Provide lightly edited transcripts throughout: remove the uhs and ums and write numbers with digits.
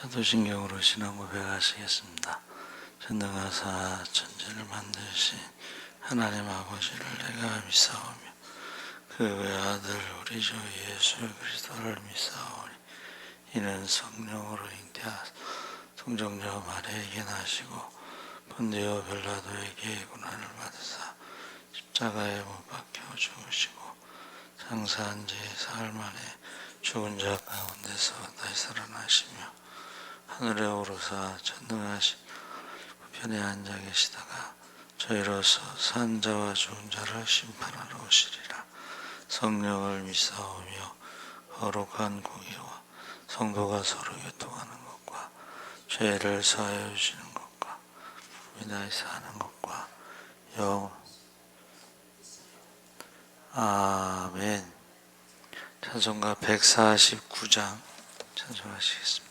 사도신경으로 신앙 고백하시겠습니다. 전능하사 천지를 만드신 하나님 아버지를 내가 믿사오며 그 외아들 우리 주 예수 그리스도를 믿사오니 이는 성령으로 잉태하사 동정녀 마리아에게 나시고 본디오 빌라도에게 고난을 받으사 십자가에 못 박혀 죽으시고 장사한 지 사흘 만에 죽은 자 가운데서 다시 살아나시며 하늘에 오르사 전능하신 우편에 앉아 계시다가 저희로서 산 자와 죽은 자를 심판하러 오시리라. 성령을 믿사오며 거룩한 공의와 성도가 서로 교통하는 것과 죄를 사하여 주시는 것과 믿음이 사는 것과 아멘. 찬송가 149장 찬송하시겠습니다.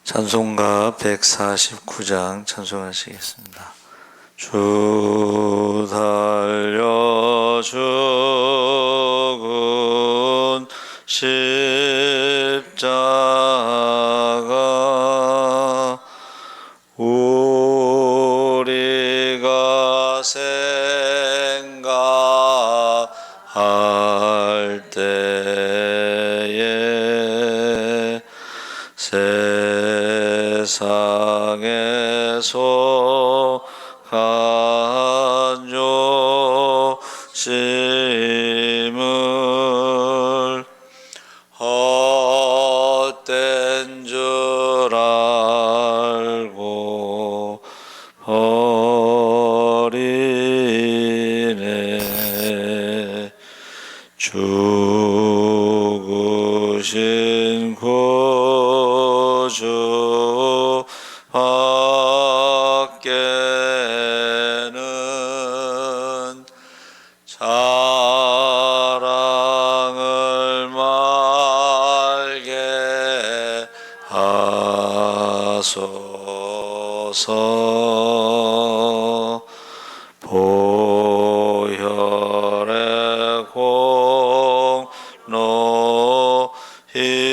찬송가 149장 찬송하시겠습니다. 주 달려 죽은 십자가 우리가 생각할 때에 세상에 속한 욕심을 헛된 줄 알고 버리네. 죽으신 구주 밖에는 자랑을 말게 하소서. 보혈의 공로 힘입어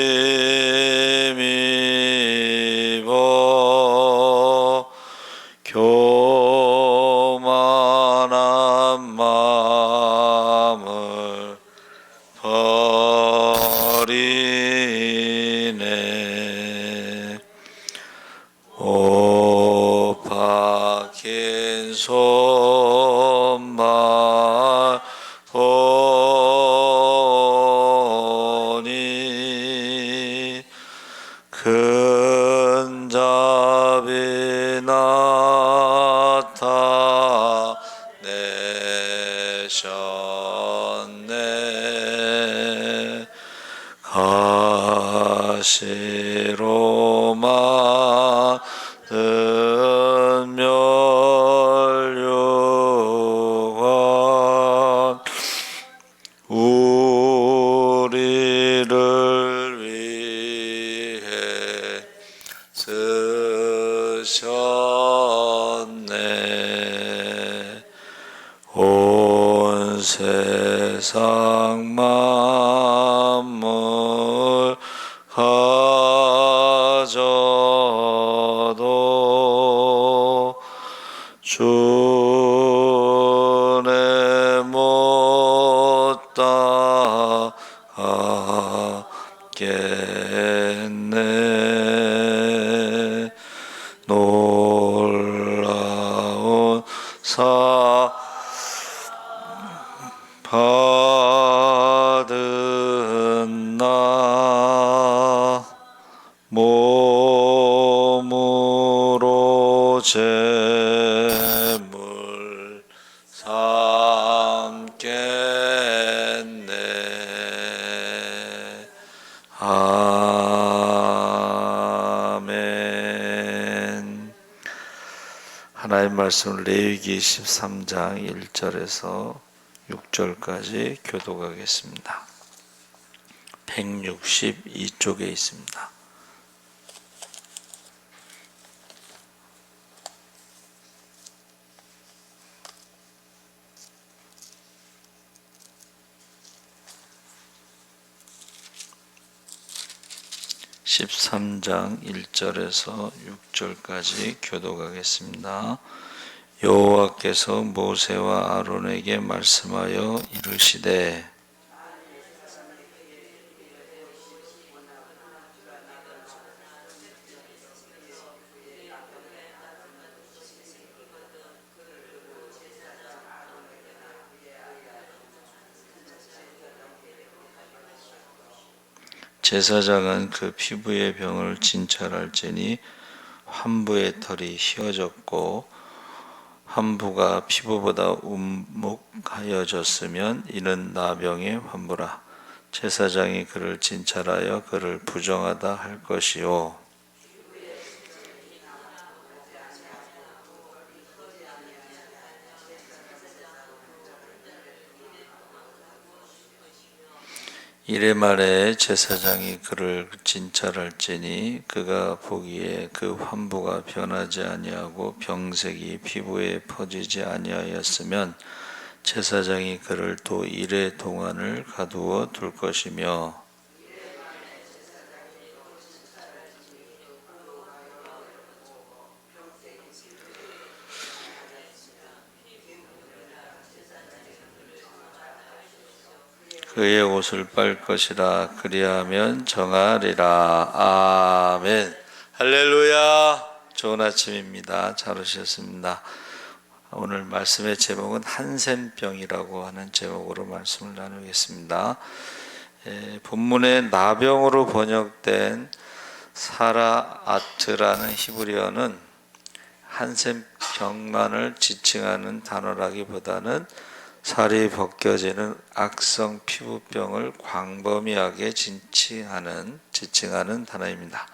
교만한 마음을 버리네. 옷 박힌 손발 보니 큰 자비 나타내셨네. 가시로 만든 멸류관 우리를 위해 쓰셨네. 온 세상 만물 가져도 주내 못 따겠네. 놀라운 받은 나 몸으로 제물 삼겠네. 아멘. 하나님 말씀 레위기 13장 1절에서 6절까지 교독하겠습니다. 162쪽에 있습니다. 13장 1절에서 6절까지 교독하겠습니다. 여호와께서 모세와 아론에게 말씀하여 이르시되 제사장은 그 피부의 병을 진찰할지니 환부의 털이 휘어졌고 환부가 피부보다 움묵하여졌으면 이는 나병의 환부라. 제사장이 그를 진찰하여 그를 부정하다 할 것이요 이래 말에 제사장이 그를 진찰할지니 그가 보기에 그 환부가 변하지 아니하고 병색이 피부에 퍼지지 아니하였으면 제사장이 그를 또 이래 동안을 가두어 둘 것이며 그의 옷을 빨 것이라. 그리하면 정하리라. 아멘. 할렐루야. 좋은 아침입니다. 잘 오셨습니다. 오늘 말씀의 제목은 한센병이라고 하는 제목으로 말씀을 나누겠습니다. 본문에 나병으로 번역된 사라아트라는 히브리어는 한센병만을 지칭하는 단어라기보다는 살이 벗겨지는 악성 피부병을 광범위하게 지칭하는 단어입니다.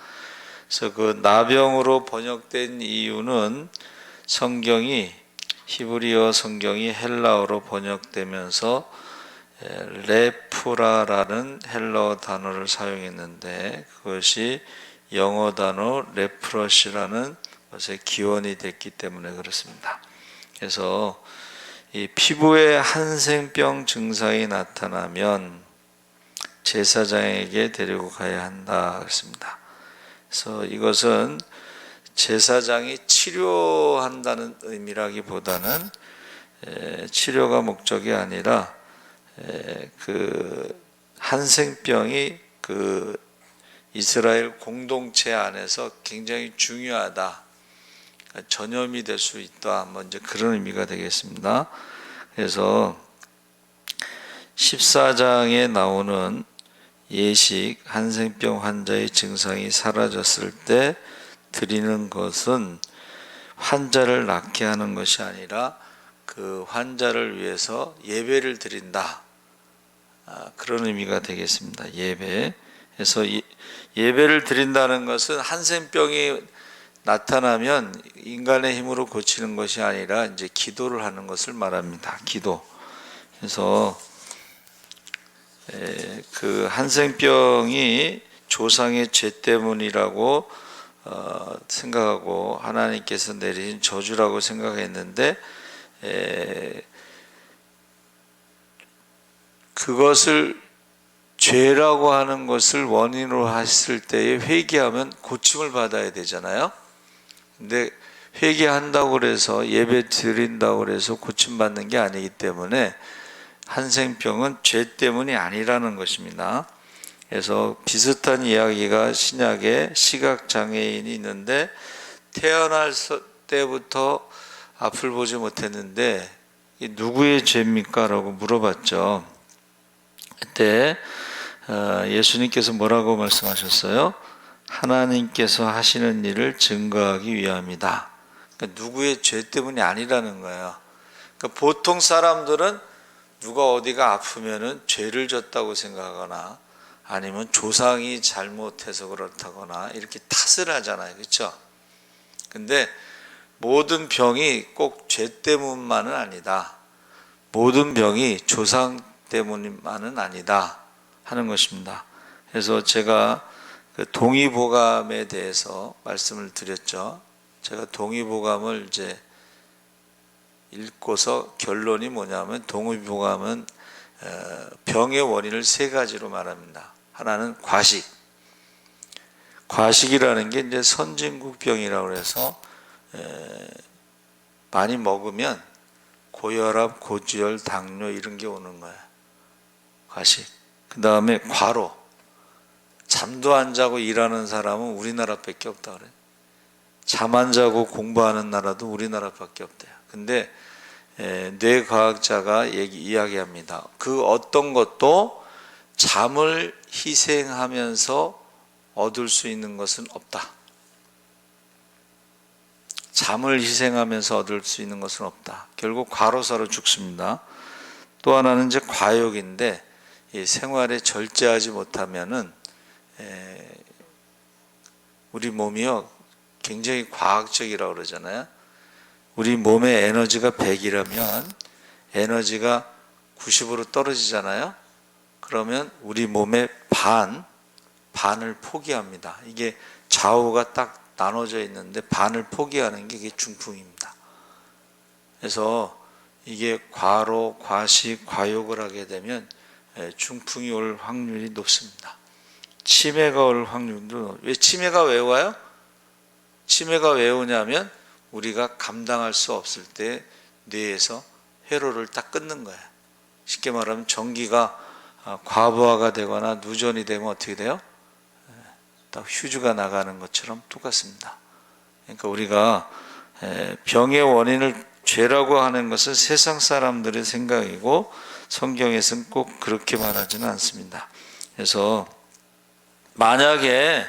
그래서 그 나병으로 번역된 이유는 성경이 히브리어 성경이 헬라어로 번역되면서 레프라라는 헬라어 단어를 사용했는데 그것이 영어 단어 레프러시라는 것의 기원이 됐기 때문에 그렇습니다. 그래서 이 피부에 한센병 증상이 나타나면 제사장에게 데리고 가야 한다 그랬습니다. 그래서 이것은 제사장이 치료한다는 의미라기보다는 치료가 목적이 아니라 그 한센병이 그 이스라엘 공동체 안에서 굉장히 중요하다. 전염이 될 수 있다. 먼저 그런 의미가 되겠습니다. 그래서 14장에 나오는 예식 한센병 환자의 증상이 사라졌을 때 드리는 것은 환자를 낫게 하는 것이 아니라 그 환자를 위해서 예배를 드린다. 그런 의미가 되겠습니다. 예배. 그래서 예배를 드린다는 것은 한센병이 나타나면 인간의 힘으로 고치는 것이 아니라 이제 기도를 하는 것을 말합니다. 기도. 그래서 그 한센병이 조상의 죄 때문이라고 생각하고 하나님께서 내린 저주라고 생각했는데 그것을 죄라고 하는 것을 원인으로 했을 때에 회개하면 고침을 받아야 되잖아요. 근데 회개한다고 해서 예배 드린다고 해서 고침받는 게 아니기 때문에 한센병은 죄 때문이 아니라는 것입니다. 그래서 비슷한 이야기가 신약에 시각장애인이 있는데 태어날 때부터 앞을 보지 못했는데 이 누구의 죄입니까? 라고 물어봤죠. 그때 예수님께서 뭐라고 말씀하셨어요? 하나님께서 하시는 일을 증거하기 위함이다. 그러니까 누구의 죄 때문이 아니라는 거예요. 그러니까 보통 사람들은 누가 어디가 아프면은 죄를 졌다고 생각하거나 아니면 조상이 잘못해서 그렇다거나 이렇게 탓을 하잖아요. 그렇죠? 근데 모든 병이 꼭 죄 때문만은 아니다. 모든 병이 조상 때문만은 아니다 하는 것입니다. 그래서 제가 그 동의보감에 대해서 말씀을 드렸죠. 제가 동의보감을 이제 읽고서 결론이 뭐냐면 동의보감은 병의 원인을 세 가지로 말합니다. 하나는 과식. 과식이라는 게 이제 선진국병이라고 해서 많이 먹으면 고혈압, 고지혈, 당뇨 이런 게 오는 거야. 과식. 그 다음에 과로. 잠도 안 자고 일하는 사람은 우리나라밖에 없다 그래. 잠 안 자고 공부하는 나라도 우리나라밖에 없대요. 근데 뇌과학자가 이야기합니다. 그 어떤 것도 잠을 희생하면서 얻을 수 있는 것은 없다. 잠을 희생하면서 얻을 수 있는 것은 없다. 결국 과로사로 죽습니다. 또 하나는 이제 과욕인데, 이 생활에 절제하지 못하면은 우리 몸이요 굉장히 과학적이라고 그러잖아요. 우리 몸의 에너지가 100이라면 에너지가 90으로 떨어지잖아요. 그러면 우리 몸의 반을 포기합니다. 이게 좌우가 딱 나눠져 있는데 반을 포기하는 게 이게 중풍입니다. 그래서 이게 과로, 과식, 과욕을 하게 되면 중풍이 올 확률이 높습니다. 치매가 올 확률도. 왜 치매가 왜 와요? 치매가 왜 오냐면 우리가 감당할 수 없을 때 뇌에서 회로를 딱 끊는 거예요. 쉽게 말하면 전기가 과부하가 되거나 누전이 되면 어떻게 돼요? 딱 휴지가 나가는 것처럼 똑같습니다. 그러니까 우리가 병의 원인을 죄라고 하는 것은 세상 사람들의 생각이고 성경에서는 꼭 그렇게 말하지는 않습니다. 그래서 만약에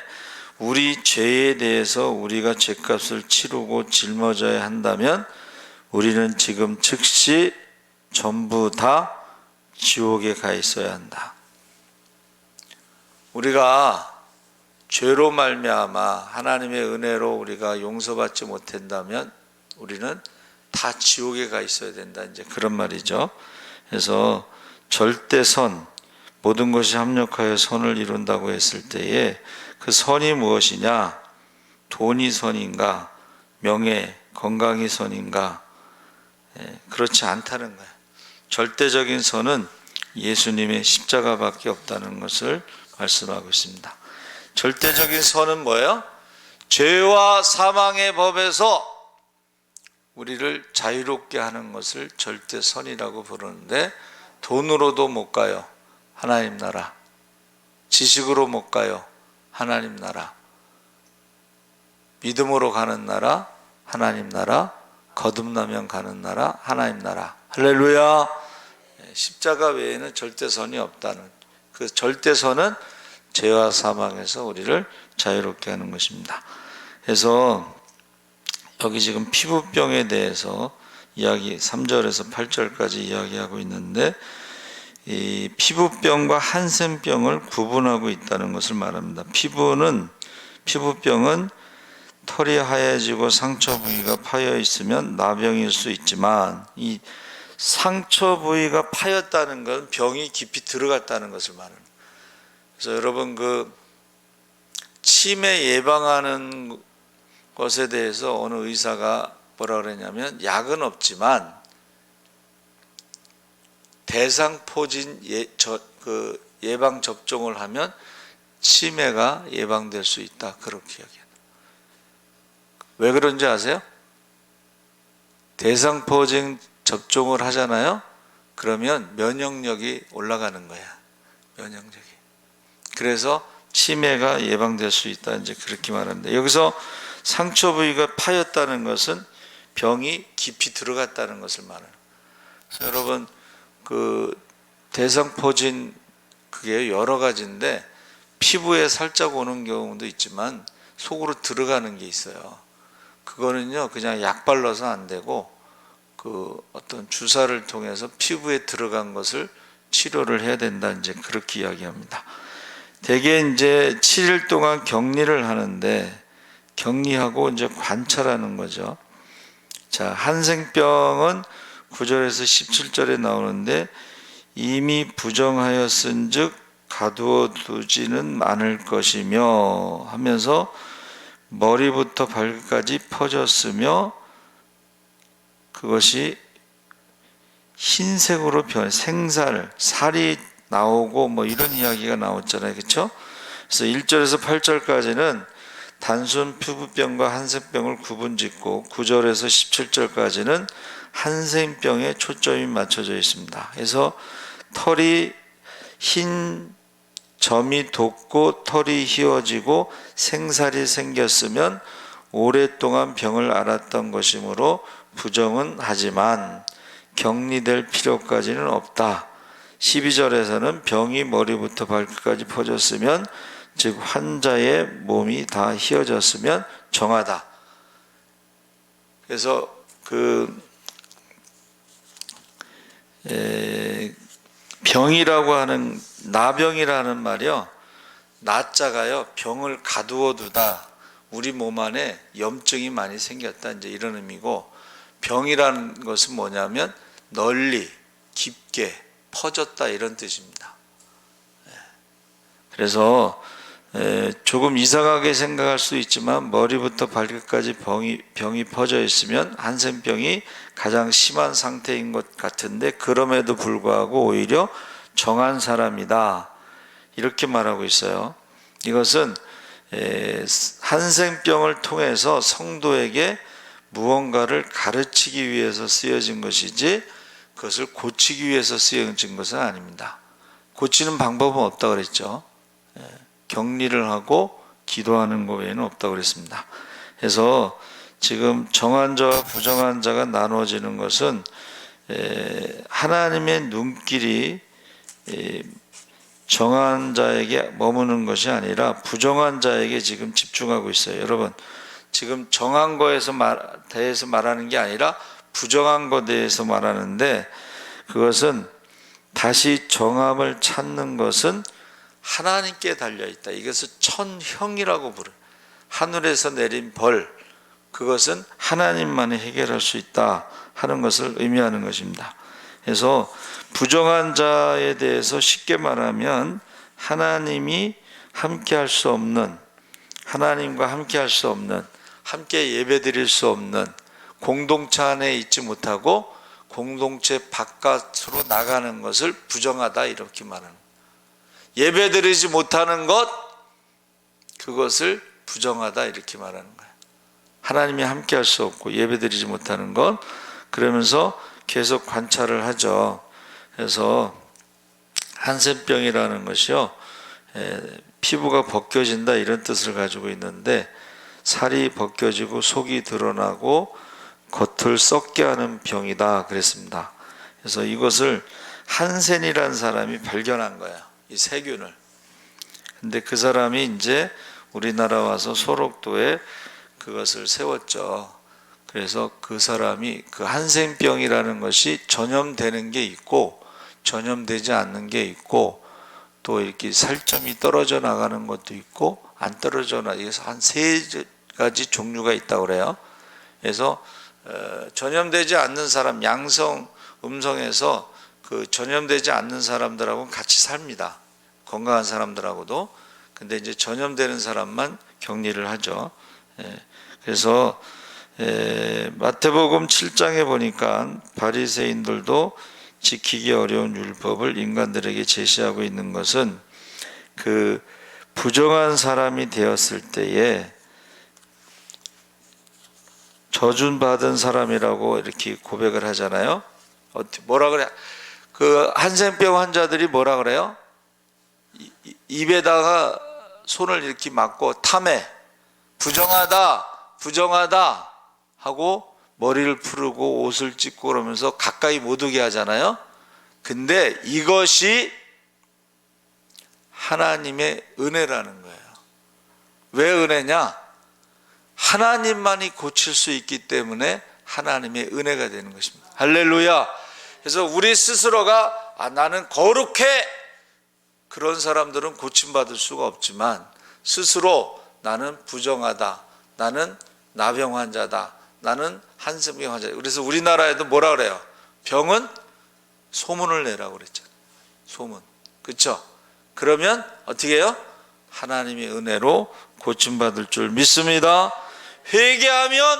우리 죄에 대해서 우리가 죄값을 치르고 짊어져야 한다면 우리는 지금 즉시 전부 다 지옥에 가 있어야 한다. 우리가 죄로 말미암아 하나님의 은혜로 우리가 용서받지 못한다면 우리는 다 지옥에 가 있어야 된다. 이제 그런 말이죠. 그래서 절대선, 모든 것이 합력하여 선을 이룬다고 했을 때에 그 선이 무엇이냐? 돈이 선인가? 명예, 건강이 선인가? 그렇지 않다는 거예요. 절대적인 선은 예수님의 십자가밖에 없다는 것을 말씀하고 있습니다. 절대적인 선은 뭐예요? 죄와 사망의 법에서 우리를 자유롭게 하는 것을 절대선이라고 부르는데, 돈으로도 못 가요. 하나님 나라. 지식으로 못 가요. 하나님 나라. 믿음으로 가는 나라, 하나님 나라. 거듭나면 가는 나라, 하나님 나라. 할렐루야. 십자가 외에는 절대선이 없다는, 그 절대선은 죄와 사망에서 우리를 자유롭게 하는 것입니다. 그래서 여기 지금 피부병에 대해서 이야기 3절에서 8절까지 이야기하고 있는데, 이 피부병과 한센병을 구분하고 있다는 것을 말합니다. 피부병은 털이 하얘지고 상처 부위가 파여 있으면 나병일 수 있지만, 이 상처 부위가 파였다는 건 병이 깊이 들어갔다는 것을 말합니다. 그래서 여러분, 그 치매 예방하는 것에 대해서 어느 의사가 뭐라 그랬냐면, 약은 없지만 대상포진 예방 접종을 하면 치매가 예방될 수 있다. 그렇게 이야기합니다. 왜 그런지 아세요? 대상포진 접종을 하잖아요. 그러면 면역력이 올라가는 거야. 면역력이. 그래서 치매가 예방될 수 있다. 이제 그렇게 말합니다. 여기서 상처 부위가 파였다는 것은 병이 깊이 들어갔다는 것을 말해요. 그래서 여러분, 그 대상포진 그게 여러 가지인데, 피부에 살짝 오는 경우도 있지만 속으로 들어가는 게 있어요. 그거는요 그냥 약 발라서 안 되고 그 어떤 주사를 통해서 피부에 들어간 것을 치료를 해야 된다. 이제 그렇게 이야기합니다. 대개 이제 7일 동안 격리를 하는데, 격리하고 이제 관찰하는 거죠. 자, 한센병은 9절에서 17절에 나오는데, 이미 부정하였은즉 가두어 두지는 않을 것이며 하면서 머리부터 발끝까지 퍼졌으며 그것이 흰색으로 살이 나오고 뭐 이런 이야기가 나왔잖아요. 그렇죠? 그래서 1절에서 8절까지는 단순 피부병과 한센병을 구분짓고 9절에서 17절까지는 한센병에 초점이 맞춰져 있습니다. 그래서 털이 흰 점이 돋고 털이 휘어지고 생살이 생겼으면 오랫동안 병을 앓았던 것이므로 부정은 하지만 격리될 필요까지는 없다. 12절에서는 병이 머리부터 발끝까지 퍼졌으면 즉 환자의 몸이 다 휘어졌으면 정하다. 그래서 병이라고 하는 나병이라는 말이요, 나자가요 병을 가두어 두다, 우리 몸 안에 염증이 많이 생겼다, 이제 이런 의미고, 병이라는 것은 뭐냐면 널리 깊게 퍼졌다, 이런 뜻입니다. 그래서 조금 이상하게 생각할 수 있지만 머리부터 발끝까지 병이 퍼져 있으면 한센병이 가장 심한 상태인 것 같은데, 그럼에도 불구하고 오히려 정한 사람이다, 이렇게 말하고 있어요. 이것은 한센병을 통해서 성도에게 무언가를 가르치기 위해서 쓰여진 것이지 그것을 고치기 위해서 쓰여진 것은 아닙니다. 고치는 방법은 없다고 그랬죠. 격리를 하고 기도하는 것 외에는 없다고 그랬습니다. 그래서 지금 정한 자와 부정한 자가 나누어지는 것은 하나님의 눈길이 정한 자에게 머무는 것이 아니라 부정한 자에게 지금 집중하고 있어요. 여러분, 지금 정한 거에서 대해서 말하는 게 아니라 부정한 것에 대해서 말하는데, 그것은 다시 정함을 찾는 것은 하나님께 달려있다. 이것을 천형이라고 부르요. 하늘에서 내린 벌, 그것은 하나님만이 해결할 수 있다 하는 것을 의미하는 것입니다. 그래서 부정한 자에 대해서 쉽게 말하면 하나님이 함께할 수 없는, 하나님과 함께할 수 없는, 함께 예배드릴 수 없는, 공동체 안에 있지 못하고 공동체 바깥으로 나가는 것을 부정하다, 이렇게 말하는 거예요. 예배드리지 못하는 것, 그것을 부정하다, 이렇게 말하는 거예요. 하나님이 함께 할 수 없고 예배드리지 못하는 것, 그러면서 계속 관찰을 하죠. 그래서 한센병이라는 것이요, 피부가 벗겨진다, 이런 뜻을 가지고 있는데, 살이 벗겨지고 속이 드러나고 겉을 썩게 하는 병이다 그랬습니다. 그래서 이것을 한센이라는 사람이 발견한 거예요, 이 세균을. 근데 그 사람이 이제 우리나라 와서 소록도에 그것을 세웠죠. 그래서 그 사람이 그 한센병이라는 것이 전염되는 게 있고 전염되지 않는 게 있고, 또 이렇게 살점이 떨어져 나가는 것도 있고 안 떨어져 나가서 한 세 가지 종류가 있다고 그래요. 그래서 전염되지 않는 사람, 양성, 음성에서 그 전염되지 않는 사람들하고는 같이 삽니다. 건강한 사람들하고도. 근데 이제 전염되는 사람만 격리를 하죠. 그래서 마태복음 7장에 보니까 바리새인들도 지키기 어려운 율법을 인간들에게 제시하고 있는 것은 그 부정한 사람이 되었을 때에 저주받은 사람이라고 이렇게 고백을 하잖아요. 뭐라 그래? 그 한센병 환자들이 뭐라 그래요? 입에다가 손을 이렇게 막고 탐해, 부정하다, 부정하다 하고 머리를 풀고 옷을 찢고 그러면서 가까이 못 오게 하잖아요. 근데 이것이 하나님의 은혜라는 거예요. 왜 은혜냐? 하나님만이 고칠 수 있기 때문에 하나님의 은혜가 되는 것입니다. 할렐루야. 그래서 우리 스스로가 나는 거룩해, 그런 사람들은 고침받을 수가 없지만, 스스로 나는 부정하다, 나는 나병 환자다, 나는 한센병 환자다. 그래서 우리나라에도 뭐라 그래요? 병은 소문을 내라고 그랬잖아요. 소문. 그렇죠? 그러면 어떻게 해요? 하나님의 은혜로 고침받을 줄 믿습니다. 회개하면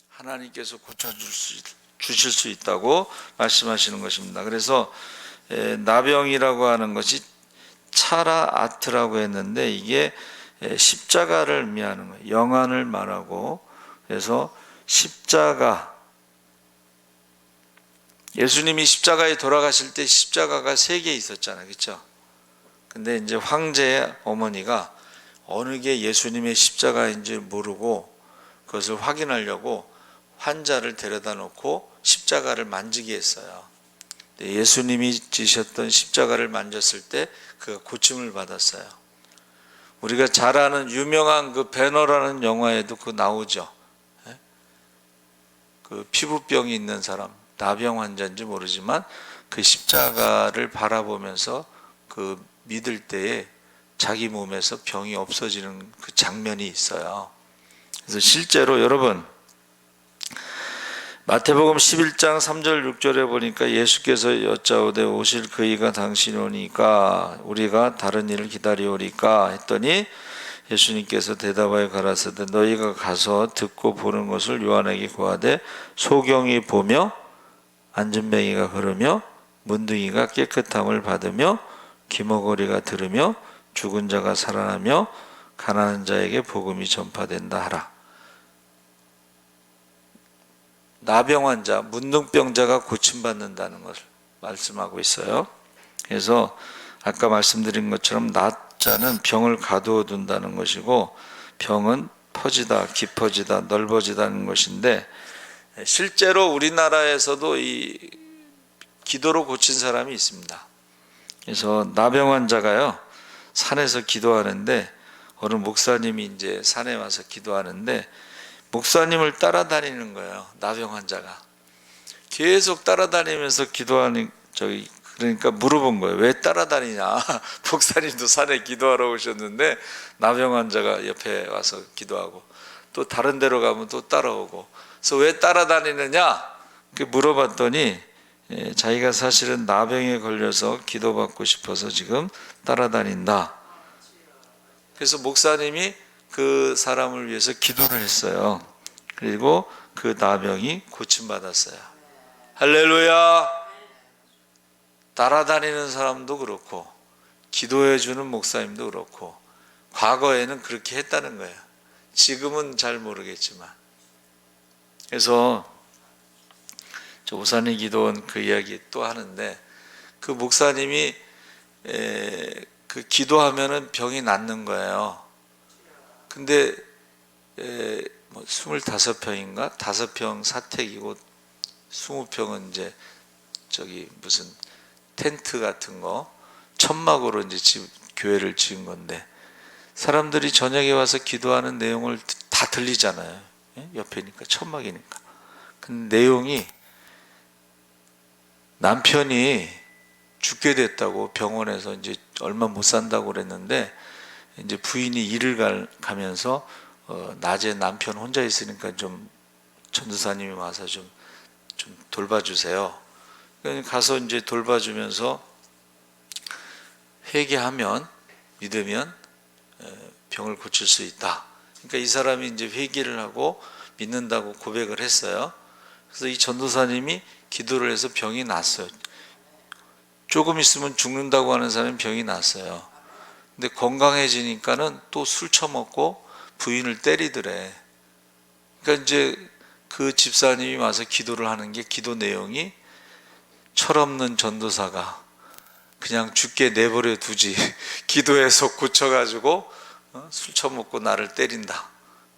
하나님께서 고쳐주실 수 있다고 말씀하시는 것입니다. 그래서 나병이라고 하는 것이 차라아트라고 했는데, 이게 십자가를 의미하는 거예요. 영안을 말하고, 그래서 십자가, 예수님이 십자가에 돌아가실 때 십자가가 3개 있었잖아요. 그렇죠? 근데 이제 황제의 어머니가 어느 게 예수님의 십자가인지 모르고 그것을 확인하려고 환자를 데려다 놓고 십자가를 만지게 했어요. 예수님이 지셨던 십자가를 만졌을 때 그가 고침을 받았어요. 우리가 잘 아는 유명한 그 배너라는 영화에도 그 나오죠. 그 피부병이 있는 사람, 나병 환자인지 모르지만 그 십자가를 바라보면서 그 믿을 때에 자기 몸에서 병이 없어지는 그 장면이 있어요. 그래서 실제로 여러분, 마태복음 11장 3절 6절에 보니까 예수께서 여짜오되 오실 그이가 당신이 오니까 우리가 다른 일을 기다리오리까 했더니 예수님께서 대답하여 가라사대 너희가 가서 듣고 보는 것을 요한에게 구하되 소경이 보며 안전뱅이가 걸으며 문둥이가 깨끗함을 받으며 기머거리가 들으며 죽은 자가 살아나며 가난한 자에게 복음이 전파된다 하라. 나병 환자, 문둥병자가 고침받는다는 것을 말씀하고 있어요. 그래서 아까 말씀드린 것처럼 나자는 병을 가두어 둔다는 것이고 병은 퍼지다, 깊어지다, 넓어지다는 것인데 실제로 우리나라에서도 이 기도로 고친 사람이 있습니다. 그래서 나병 환자가요 산에서 기도하는데 어느 목사님이 이제 산에 와서 기도하는데 목사님을 따라다니는 거예요. 나병 환자가 계속 따라다니면서 기도하니 그러니까 물어본 거예요. 왜 따라다니냐? 목사님도 산에 기도하러 오셨는데 나병 환자가 옆에 와서 기도하고 또 다른 데로 가면 또 따라오고 그래서 왜 따라다니느냐? 물어봤더니 자기가 사실은 나병에 걸려서 기도받고 싶어서 지금 따라다닌다. 그래서 목사님이 그 사람을 위해서 기도를 했어요. 그리고 그 나병이 고침받았어요. 할렐루야. 따라다니는 사람도 그렇고 기도해주는 목사님도 그렇고 과거에는 그렇게 했다는 거예요. 지금은 잘 모르겠지만. 그래서 저 우산이 기도원 그 이야기 또 하는데 그 목사님이 그 기도하면은 병이 낫는 거예요. 근데 뭐 25평인가 5평 사택이고 20평은 이제 저기 무슨 텐트 같은 거 천막으로 이제 교회를 지은 건데 사람들이 저녁에 와서 기도하는 내용을 다 들리잖아요. 옆에니까 천막이니까. 근데 내용이 남편이 죽게 됐다고 병원에서 이제 얼마 못 산다고 그랬는데 이제 부인이 일을 가면서 낮에 남편 혼자 있으니까 좀 전도사님이 와서 좀 돌봐주세요. 가서 이제 돌봐주면서 회개하면 믿으면 병을 고칠 수 있다. 그러니까 이 사람이 이제 회개를 하고 믿는다고 고백을 했어요. 그래서 이 전도사님이 기도를 해서 병이 났어요. 조금 있으면 죽는다고 하는 사람이 병이 났어요. 근데 건강해지니까는 또 술 처먹고 부인을 때리더래. 그러니까 이제 그 집사님이 와서 기도를 하는 게 기도 내용이 철없는 전도사가 그냥 죽게 내버려 두지 기도해서 고쳐가지고 술 처먹고 나를 때린다.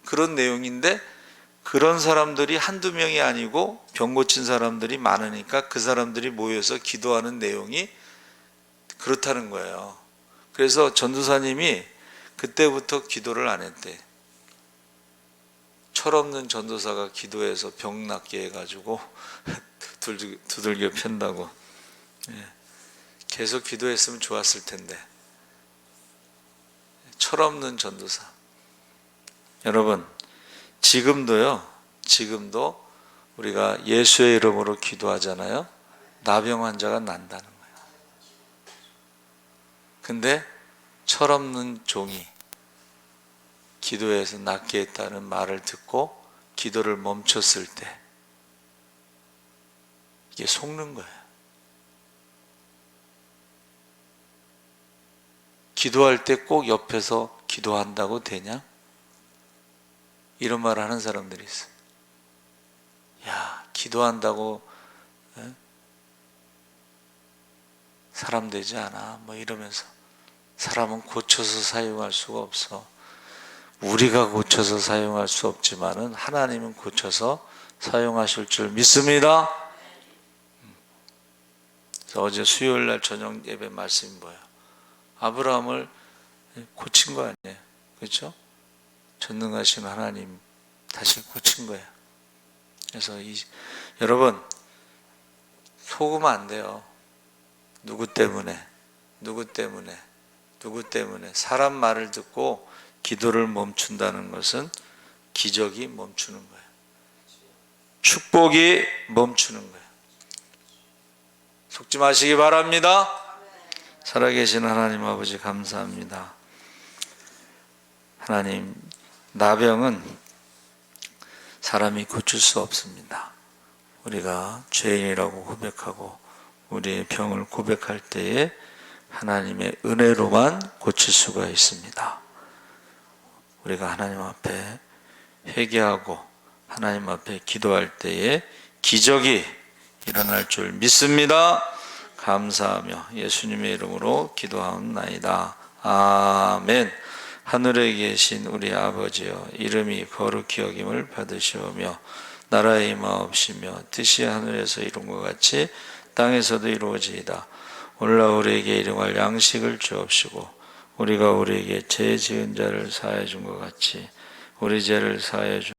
그런 내용인데 그런 사람들이 한두 명이 아니고 병 고친 사람들이 많으니까 그 사람들이 모여서 기도하는 내용이 그렇다는 거예요. 그래서 전도사님이 그때부터 기도를 안 했대. 철없는 전도사가 기도해서 병 낫게 해가지고 두들겨 편다고. 계속 기도했으면 좋았을 텐데. 철없는 전도사. 여러분 지금도 우리가 예수의 이름으로 기도하잖아요. 나병 환자가 난다는 거예요. 근데 철없는 종이 기도해서 낫게 했다는 말을 듣고 기도를 멈췄을 때 이게 속는 거예요. 기도할 때 꼭 옆에서 기도한다고 되냐? 이런 말을 하는 사람들이 있어. 야, 기도한다고 사람 되지 않아? 뭐 이러면서. 사람은 고쳐서 사용할 수가 없어. 우리가 고쳐서 사용할 수 없지만은 하나님은 고쳐서 사용하실 줄 믿습니다. 그래서 어제 수요일 날 저녁 예배 말씀이 뭐예요? 아브라함을 고친 거 아니에요? 그렇죠? 전능하신 하나님 다시 고친 거예요. 그래서 여러분 속으면 안 돼요. 누구 때문에 사람 말을 듣고 기도를 멈춘다는 것은 기적이 멈추는 거예요. 축복이 멈추는 거예요. 속지 마시기 바랍니다. 살아계신 하나님 아버지 감사합니다. 하나님, 나병은 사람이 고칠 수 없습니다. 우리가 죄인이라고 고백하고 우리의 병을 고백할 때에 하나님의 은혜로만 고칠 수가 있습니다. 우리가 하나님 앞에 회개하고 하나님 앞에 기도할 때에 기적이 일어날 줄 믿습니다. 감사하며 예수님의 이름으로 기도하옵나이다. 아멘. 하늘에 계신 우리 아버지여, 이름이 거룩히 여김을 받으시오며 나라의 임하옵시며 뜻이 하늘에서 이룬 것 같이 땅에서도 이루어지이다. 오늘날 우리에게 일용할 양식을 주옵시고 우리가 우리에게 죄 지은 자를 사하여 준 것 같이 우리 죄를 사하여 주